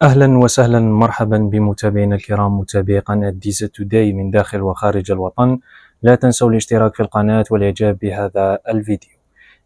أهلا وسهلا مرحبا بمتابعينا الكرام متابعي قناة ديزا توداي من داخل وخارج الوطن. لا تنسوا الاشتراك في القناة والإعجاب بهذا الفيديو.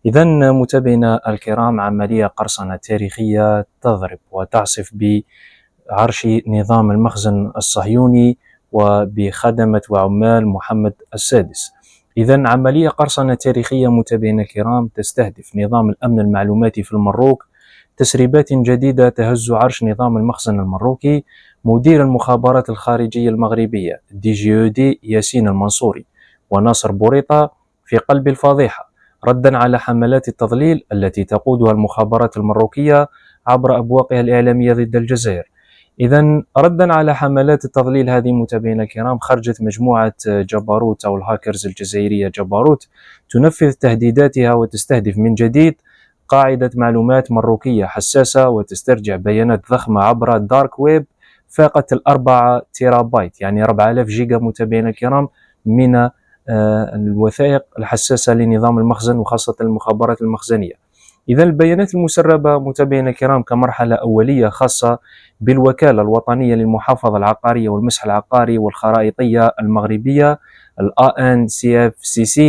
إذا متابعينا الكرام، عملية قرصنة تاريخية تضرب وتعصف بعرش نظام المخزن الصهيوني وبخدمة وعمال محمد السادس. إذا عملية قرصنة تاريخية متابعينا الكرام تستهدف نظام الأمن المعلوماتي في المروك. تسريبات جديدة تهز عرش نظام المخزن المروكي. مدير المخابرات الخارجية المغربية DGOD ياسين المنصوري وناصر بوريطة في قلب الفضيحة، ردا على حملات التضليل التي تقودها المخابرات المروكية عبر أبواقها الإعلامية ضد الجزائر. إذا ردا على حملات التضليل هذه متابعينا الكرام، خرجت مجموعة جبروت أو الهاكرز الجزائرية جبروت تنفذ تهديداتها وتستهدف من جديد قاعدة معلومات مروكية حساسة وتسترجع بيانات ضخمة عبر الدارك ويب فاقت 4 تيرابايت، يعني 4000 جيجا متابعينا الكرام من الوثائق الحساسة لنظام المخزن وخاصة المخابرات المخزنية. إذا البيانات المسربة متابعينا الكرام كمرحلة أولية خاصة بالوكالة الوطنية للمحافظة العقارية والمسح العقاري والخرائطية المغربية ANCFCC،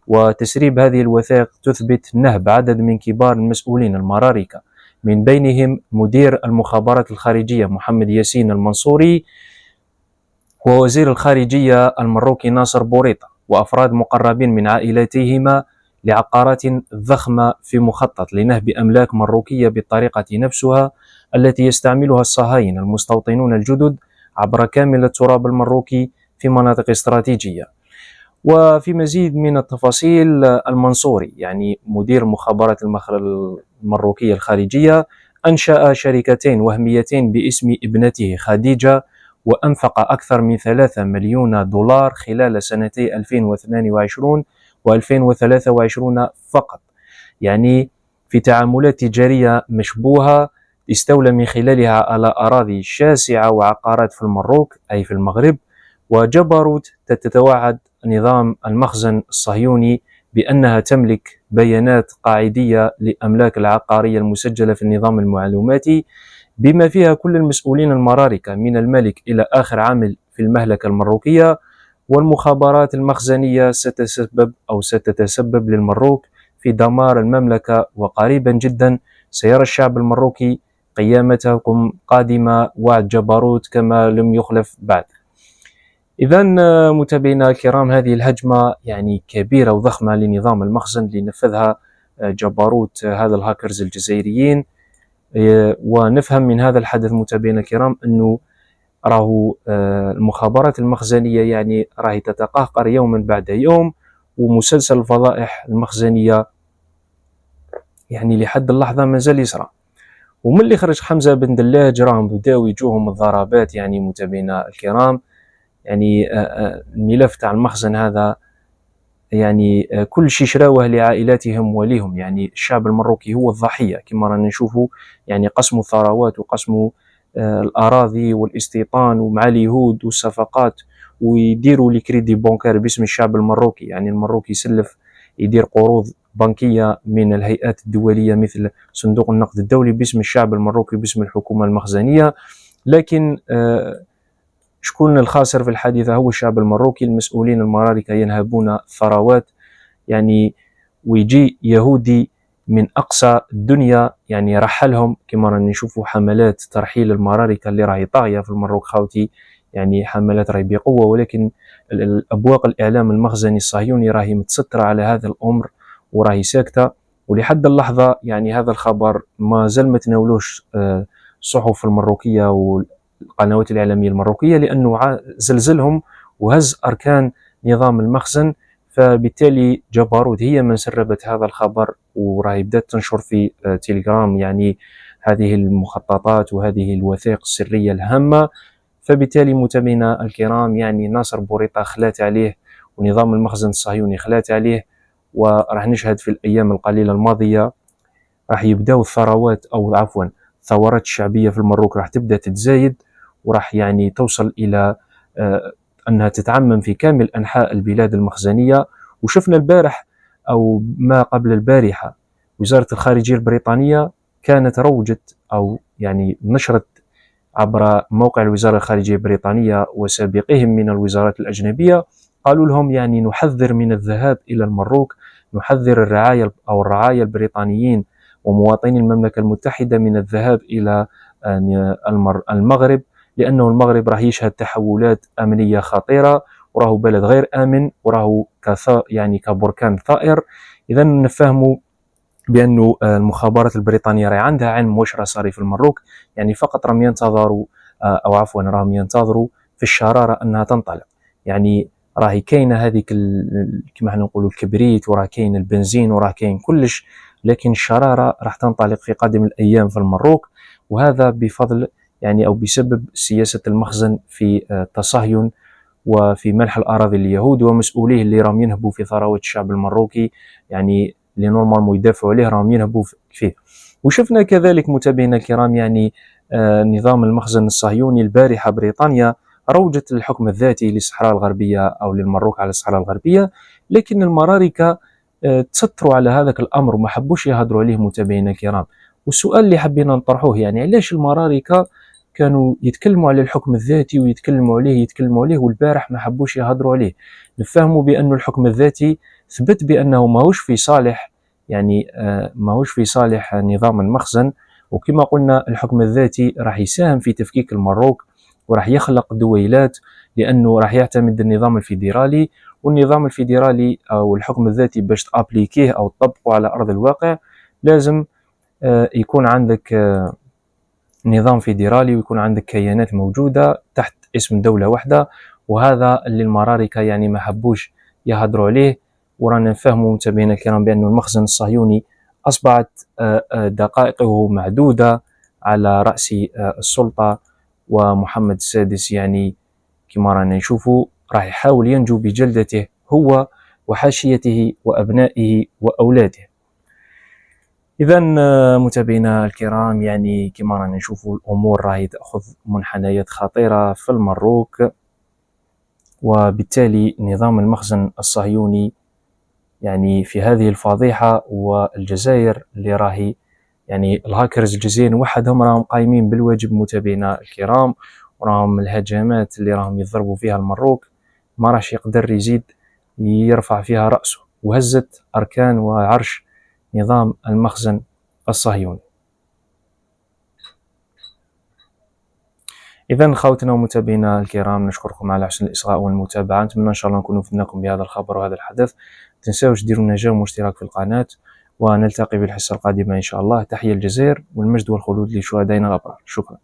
وتسريب هذه الوثائق تثبت نهب عدد من كبار المسؤولين المراركة، من بينهم مدير المخابرات الخارجية محمد ياسين المنصوري ووزير الخارجية المروكي ناصر بوريطة وأفراد مقربين من عائلاتهما لعقارات ضخمة في مخطط لنهب أملاك مروكية بالطريقة نفسها التي يستعملها الصهاينة المستوطنون الجدد عبر كامل التراب المروكي في مناطق استراتيجية. وفي مزيد من التفاصيل، المنصوري يعني مدير مخابرات المروكية الخارجية أنشأ شركتين وهميتين باسم ابنته خديجة، وأنفق أكثر من 3 مليون دولار خلال سنتي 2022 و2023 فقط، يعني في تعاملات تجارية مشبوهة استولى من خلالها على أراضي شاسعة وعقارات في المروك أي في المغرب. وجبروت تتوعد نظام المخزن الصهيوني بأنها تملك بيانات قاعدية لأملاك العقارية المسجلة في النظام المعلوماتي، بما فيها كل المسؤولين المراركة من الملك إلى آخر عامل في المملكة المروكية. والمخابرات المخزنية ستتسبب للمروك في دمار المملكة، وقريبا جدا سيرى الشعب المروكي قيامتكم قادمة وعد جبروت كما لم يخلف بعد. إذا متابعينا الكرام، هذه الهجمة يعني كبيرة وضخمة لنظام المخزن لنفذها جبروت هذا الهاكرز الجزائريين. ونفهم من هذا الحدث متابعينا الكرام أنه راهو المخابرات المخزنية يعني راهي تتقهقر يوما بعد يوم، ومسلسل الفضائح المخزنية يعني لحد اللحظة ما زال يسرى. ومن اللي خرج حمزة بن دلاج راهم بداو يجوهم الضربات يعني متابعينا الكرام. يعني الملف تاع المخزن هذا يعني كل شيء شراوه لعائلاتهم وليهم، يعني الشعب المروكي هو الضحية كما رانا نشوفوا، يعني قسموا الثروات وقسموا الأراضي والاستيطان ومع اليهود والصفقات، ويديروا لي كريدي بونكار باسم الشعب المروكي، يعني المروكي يسلف يدير قروض بنكية من الهيئات الدولية مثل صندوق النقد الدولي باسم الشعب المروكي باسم الحكومة المخزنية. لكن شكون الخاسر في الحادثة؟ هو الشعب المروكي. المسؤولين المراركة ينهبون الثروات يعني، ويجي يهودي من أقصى الدنيا يعني رحلهم كما رانا نشوفوا حملات ترحيل المراركة اللي راهي طاغية في المروك خاوتي، يعني حملات راهي بقوة، ولكن الأبواق الإعلام المخزني الصهيوني راهي متسترة على هذا الأمر وراهي ساكتة. ولحد اللحظة يعني هذا الخبر ما زال ما تناولوش الصحف المروكية والقنوات الإعلامية المروكية، لأنه زلزلهم وهز أركان نظام المخزن. فبالتالي جبروت هي من سربت هذا الخبر، وراهي بدات تنشر في تيليجرام يعني هذه المخططات وهذه الوثائق السرية الهامة. فبالتالي متابعينا الكرام يعني ناصر بوريطة خلات عليه ونظام المخزن الصهيوني خلات عليه، وراح نشهد في الأيام القليلة الماضية راح يبداو الثروات أو عفوا الثورات الشعبية في المروك راح تبدأ تتزايد، وراح يعني توصل إلى أنها تتعمم في كامل أنحاء البلاد المخزنية. وشفنا البارح أو ما قبل البارحة وزارة الخارجية البريطانية كانت روجت أو يعني نشرت عبر موقع الوزارة الخارجية البريطانية وسابقهم من الوزارات الأجنبية، قالوا لهم يعني نحذر من الذهاب إلى المروك، نحذر الرعايا البريطانيين ومواطني المملكة المتحدة من الذهاب إلى المغرب، لأنه المغرب راح يشهد تحولات أمنية خطيرة، وراه بلد غير آمن، وراه يعني كبركان ثائر. إذا نفهموا بأن المخابرات البريطانية راهي عندها علم واش راه صاري في المروك، يعني فقط راهم ينتظروا أو عفوا راهم ينتظروا في الشرارة أنها تنطلق. يعني راهي كاينه هذيك كما احنا نقولوا الكبريت، وراه كاين البنزين، وراه كاين كلش، لكن الشراره راح تنطلق في قادم الايام في المروك، وهذا بفضل يعني او بسبب سياسه المخزن في التصهين وفي منح الاراضي لليهود ومسؤوليه اللي راهم ينهبوا في ثروات الشعب المروكي، يعني اللي نورمالمون يدافعوا عليه راهم ينهبوا فيه. وشفنا كذلك متابعينا الكرام يعني نظام المخزن الصهيوني البارحه بريطانيا روجت الحكم الذاتي للصحراء الغربية أو للمروك على الصحراء الغربية، لكن المراركة تستروا على هذاك الأمر وما حبوش يهضروا عليه متابعينا الكرام. والسؤال اللي حبينا نطرحوه يعني علاش المراركة كانوا يتكلموا على الحكم الذاتي ويتكلموا عليه والبارح ما حبوش يهضروا عليه؟ نفهموا بأن الحكم الذاتي ثبت بأنه ماهوش في صالح يعني ماهوش في صالح نظام المخزن، وكما قلنا الحكم الذاتي راح يساهم في تفكيك المروك وراح يخلق دويلات، لأنه راح يعتمد النظام الفيدرالي، والنظام الفيدرالي أو الحكم الذاتي باش تابليكيه أو تطبقه على أرض الواقع لازم يكون عندك نظام فيدرالي ويكون عندك كيانات موجودة تحت اسم دولة واحدة، وهذا اللي المراركة يعني ما حبوش يهضروا عليه. ورانا نفهموا متابعينا الكرام بأن المخزن الصهيوني أصبحت دقائقه معدودة على رأس السلطة، ومحمد السادس يعني كما رانا نشوفوا راح يحاول ينجو بجلدته هو وحاشيته وأبنائه وأولاده. إذا متابعينا الكرام يعني كما رانا نشوفوا الأمور راهي تأخذ منحنيات خطيرة في المروك، وبالتالي نظام المخزن الصهيوني يعني في هذه الفضيحة، والجزائر اللي راهي يعني الهاكرز الجزائريين وحدهم راهم قايمين بالواجب متابعينا الكرام، وراهم الهجمات اللي راهم يضربوا فيها المروك ما راح يقدر يزيد يرفع فيها رأسه، وهزت أركان وعرش نظام المخزن الصهيوني. إذا خوتنا ومتابعينا الكرام نشكركم على حسن الإصغاء والمتابعة، نتمنى إن شاء الله نكون فدناكم بهذا الخبر وهذا الحدث. متنساوش ديروا لنا جيم واشتراك في القناة، ونلتقي بالحصة القادمة إن شاء الله. تحية الجزائر والمجد والخلود لشهدائنا الأبرار. شكرا.